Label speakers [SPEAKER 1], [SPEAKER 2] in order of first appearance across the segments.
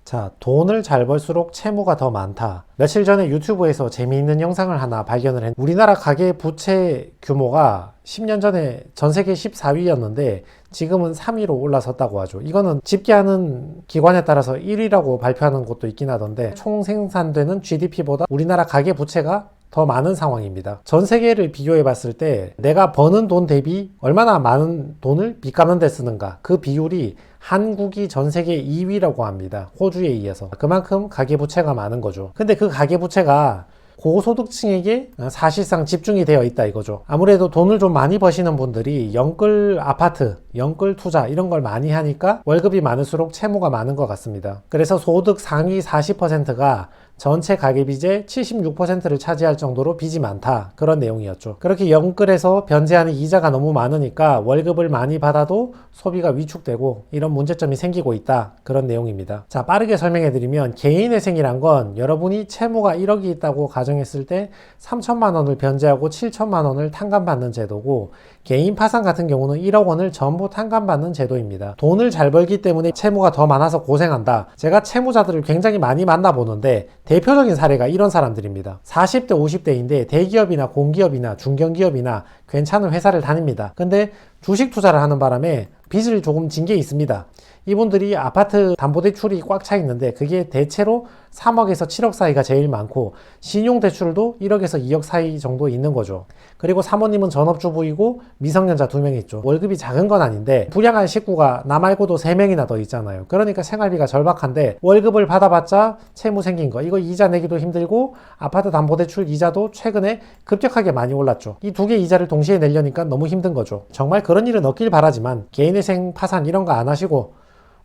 [SPEAKER 1] 자, 돈을 잘 벌수록 채무가 더 많다. 며칠 전에 유튜브에서 재미있는 영상을 하나 발견을 했는데 우리나라 가계 부채 규모가 10년 전에 전 세계 14위였는데 지금은 3위로 올라섰다고 하죠. 이거는 집계하는 기관에 따라서 1위라고 발표하는 곳도 있긴 하던데 총 생산되는 GDP보다 우리나라 가계 부채가 더 많은 상황입니다. 전 세계를 비교해 봤을 때 내가 버는 돈 대비 얼마나 많은 돈을 빚 갚는 데 쓰는가, 그 비율이 한국이 전 세계 2위라고 합니다. 호주에 이어서. 그만큼 가계부채가 많은 거죠. 근데 그 가계부채가 고소득층에게 사실상 집중이 되어 있다 이거죠. 아무래도 돈을 좀 많이 버시는 분들이 영끌 아파트, 영끌 투자 이런 걸 많이 하니까 월급이 많을수록 채무가 많은 것 같습니다. 그래서 소득 상위 40%가 전체 가계빚의 76%를 차지할 정도로 빚이 많다, 그런 내용이었죠. 그렇게 영끌에서 변제하는 이자가 너무 많으니까 월급을 많이 받아도 소비가 위축되고 이런 문제점이 생기고 있다, 그런 내용입니다. 자, 빠르게 설명해 드리면 개인회생이란 건 여러분이 채무가 1억이 있다고 가정했을 때 3천만 원을 변제하고 7천만 원을 탕감받는 제도고, 개인 파산 같은 경우는 1억 원을 전부 탕감받는 제도입니다. 돈을 잘 벌기 때문에 채무가 더 많아서 고생한다. 제가 채무자들을 굉장히 많이 만나보는데 대표적인 사례가 이런 사람들입니다. 40대 50대인데 대기업이나 공기업이나 중견기업이나 괜찮은 회사를 다닙니다. 근데 주식 투자를 하는 바람에 빚을 조금 진 게 있습니다. 이분들이 아파트 담보대출이 꽉 차 있는데 그게 대체로 3억에서 7억 사이가 제일 많고, 신용대출도 1억에서 2억 사이 정도 있는 거죠. 그리고 사모님은 전업주부이고 미성년자 2명 있죠. 월급이 작은 건 아닌데 부양할 식구가 나 말고도 3명이나 더 있잖아요. 그러니까 생활비가 절박한데 월급을 받아봤자 채무 생긴 거, 이거 이자 내기도 힘들고 아파트 담보대출 이자도 최근에 급격하게 많이 올랐죠. 이 두 개 이자를 동시에 내려니까 너무 힘든 거죠. 정말 그런 일은 없길 바라지만 개인회생 파산 이런 거 안 하시고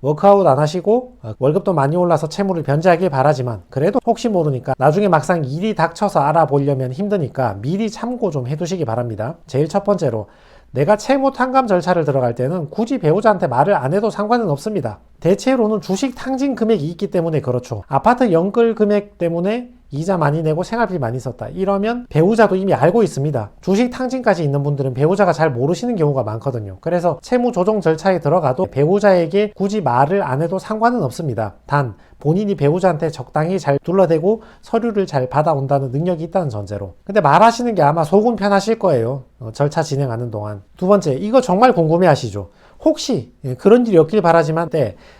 [SPEAKER 1] 워크아웃 안 하시고 월급도 많이 올라서 채무를 변제하길 바라지만, 그래도 혹시 모르니까 나중에 막상 일이 닥쳐서 알아보려면 힘드니까 미리 참고 좀 해두시기 바랍니다. 제일 첫 번째로, 내가 채무 탕감 절차를 들어갈 때는 굳이 배우자한테 말을 안 해도 상관은 없습니다. 대체로는 주식 탕진 금액이 있기 때문에 그렇죠. 아파트 연끌 금액 때문에 이자 많이 내고 생활비 많이 썼다, 이러면 배우자도 이미 알고 있습니다. 주식 탕진까지 있는 분들은 배우자가 잘 모르시는 경우가 많거든요. 그래서 채무 조정 절차에 들어가도 배우자에게 굳이 말을 안 해도 상관은 없습니다. 단 본인이 배우자한테 적당히 잘 둘러대고 서류를 잘 받아온다는 능력이 있다는 전제로. 근데 말하시는 게 아마 속은 편하실 거예요, 절차 진행하는 동안. 두 번째, 이거 정말 궁금해 하시죠. 혹시 그런 일이 없길 바라지만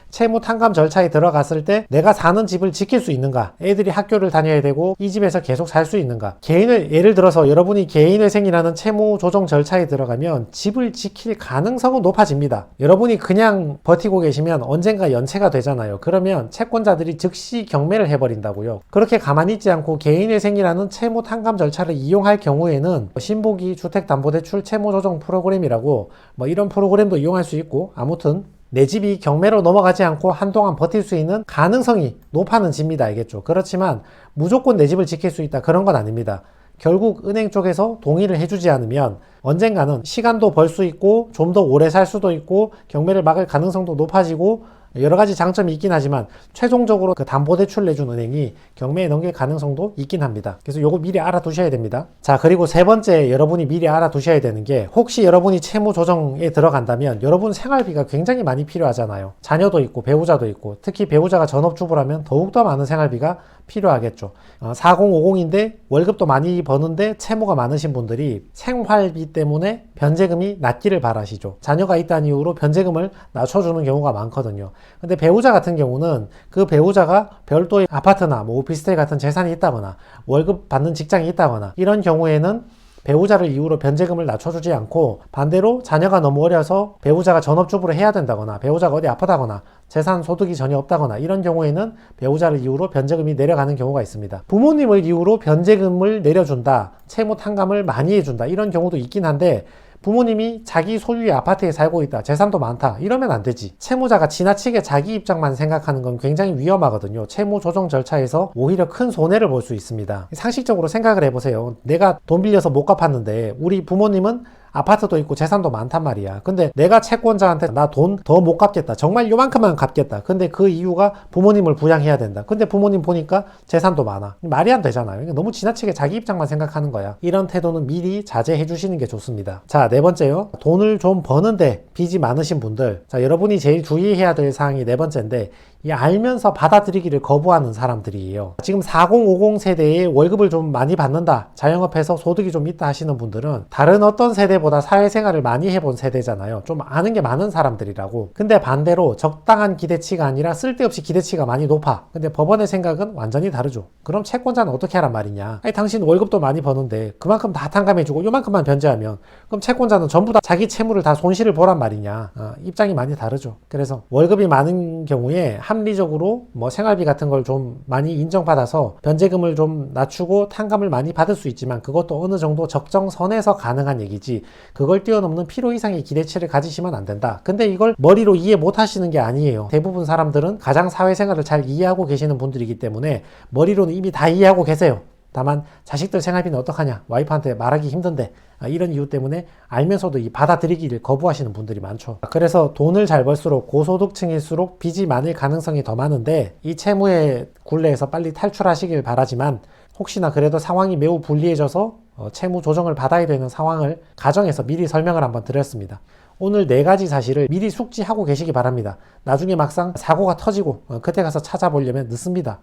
[SPEAKER 1] 채무 탕감 절차에 들어갔을 때 내가 사는 집을 지킬 수 있는가, 애들이 학교를 다녀야 되고 이 집에서 계속 살 수 있는가. 예를 들어서 여러분이 개인회생이라는 채무 조정 절차에 들어가면 집을 지킬 가능성은 높아집니다. 여러분이 그냥 버티고 계시면 언젠가 연체가 되잖아요. 그러면 채권자들이 즉시 경매를 해버린다고요. 그렇게 가만히 있지 않고 개인회생이라는 채무 탕감 절차를 이용할 경우에는 신보기 주택담보대출 채무조정 프로그램이라고 이런 프로그램도 이용할 수 있고, 아무튼 내 집이 경매로 넘어가지 않고 한동안 버틸 수 있는 가능성이 높아는 집니다. 알겠죠? 그렇지만 무조건 내 집을 지킬 수 있다, 그런 건 아닙니다. 결국 은행 쪽에서 동의를 해주지 않으면 언젠가는 시간도 벌 수 있고 좀 더 오래 살 수도 있고 경매를 막을 가능성도 높아지고 여러 가지 장점이 있긴 하지만 최종적으로 그 담보대출 내준 은행이 경매에 넘길 가능성도 있긴 합니다. 그래서 요거 미리 알아두셔야 됩니다. 자, 그리고 세 번째 여러분이 미리 알아두셔야 되는 게, 혹시 여러분이 채무 조정에 들어간다면 여러분 생활비가 굉장히 많이 필요하잖아요. 자녀도 있고 배우자도 있고, 특히 배우자가 전업주부라면 더욱더 많은 생활비가 필요하겠죠. 4050인데 월급도 많이 버는데 채무가 많으신 분들이 생활비 때문에 변제금이 낮기를 바라시죠. 자녀가 있다는 이유로 변제금을 낮춰주는 경우가 많거든요. 근데 배우자 같은 경우는 그 배우자가 별도의 아파트나 오피스텔 같은 재산이 있다거나 월급 받는 직장이 있다거나 이런 경우에는 배우자를 이유로 변제금을 낮춰주지 않고, 반대로 자녀가 너무 어려서 배우자가 전업주부를 해야 된다거나 배우자가 어디 아프다거나 재산 소득이 전혀 없다거나 이런 경우에는 배우자를 이유로 변제금이 내려가는 경우가 있습니다. 부모님을 이유로 변제금을 내려준다, 채무 탕감을 많이 해준다, 이런 경우도 있긴 한데, 부모님이 자기 소유의 아파트에 살고 있다, 재산도 많다, 이러면 안 되지. 채무자가 지나치게 자기 입장만 생각하는 건 굉장히 위험하거든요. 채무 조정 절차에서 오히려 큰 손해를 볼 수 있습니다. 상식적으로 생각을 해보세요. 내가 돈 빌려서 못 갚았는데 우리 부모님은 아파트도 있고 재산도 많단 말이야. 근데 내가 채권자한테 나 돈 더 못 갚겠다, 정말 요만큼만 갚겠다, 근데 그 이유가 부모님을 부양해야 된다. 근데 부모님 보니까 재산도 많아. 말이 안 되잖아요. 너무 지나치게 자기 입장만 생각하는 거야. 이런 태도는 미리 자제해 주시는 게 좋습니다. 자, 네 번째요. 돈을 좀 버는데 빚이 많으신 분들. 자, 여러분이 제일 주의해야 될 사항이 네 번째인데, 이 알면서 받아들이기를 거부하는 사람들이에요. 지금 4050 세대에 월급을 좀 많이 받는다, 자영업해서 소득이 좀 있다 하시는 분들은 다른 어떤 세대보다 사회생활을 많이 해본 세대잖아요. 좀 아는 게 많은 사람들이라고. 근데 반대로 적당한 기대치가 아니라 쓸데없이 기대치가 많이 높아. 근데 법원의 생각은 완전히 다르죠. 그럼 채권자는 어떻게 하란 말이냐. 아니, 당신 월급도 많이 버는데 그만큼 다 탕감해주고 요만큼만 변제하면 그럼 채권자는 전부 다 자기 채무를 다 손실을 보란 말이냐. 입장이 많이 다르죠. 그래서 월급이 많은 경우에 합리적으로 뭐 생활비 같은 걸 좀 많이 인정받아서 변제금을 좀 낮추고 탕감을 많이 받을 수 있지만 그것도 어느 정도 적정선에서 가능한 얘기지, 그걸 뛰어넘는 필요 이상의 기대치를 가지시면 안 된다. 근데 이걸 머리로 이해 못 하시는 게 아니에요. 대부분 사람들은 가장 사회생활을 잘 이해하고 계시는 분들이기 때문에 머리로는 이미 다 이해하고 계세요. 다만 자식들 생활비는 어떡하냐, 와이프한테 말하기 힘든데, 이런 이유 때문에 알면서도 이 받아들이기를 거부하시는 분들이 많죠. 그래서 돈을 잘 벌수록 고소득층일수록 빚이 많을 가능성이 더 많은데, 이 채무의 굴레에서 빨리 탈출하시길 바라지만 혹시나 그래도 상황이 매우 불리해져서 채무 조정을 받아야 되는 상황을 가정에서 미리 설명을 한번 드렸습니다. 오늘 4가지 사실을 미리 숙지하고 계시기 바랍니다. 나중에 막상 사고가 터지고 그때 가서 찾아보려면 늦습니다.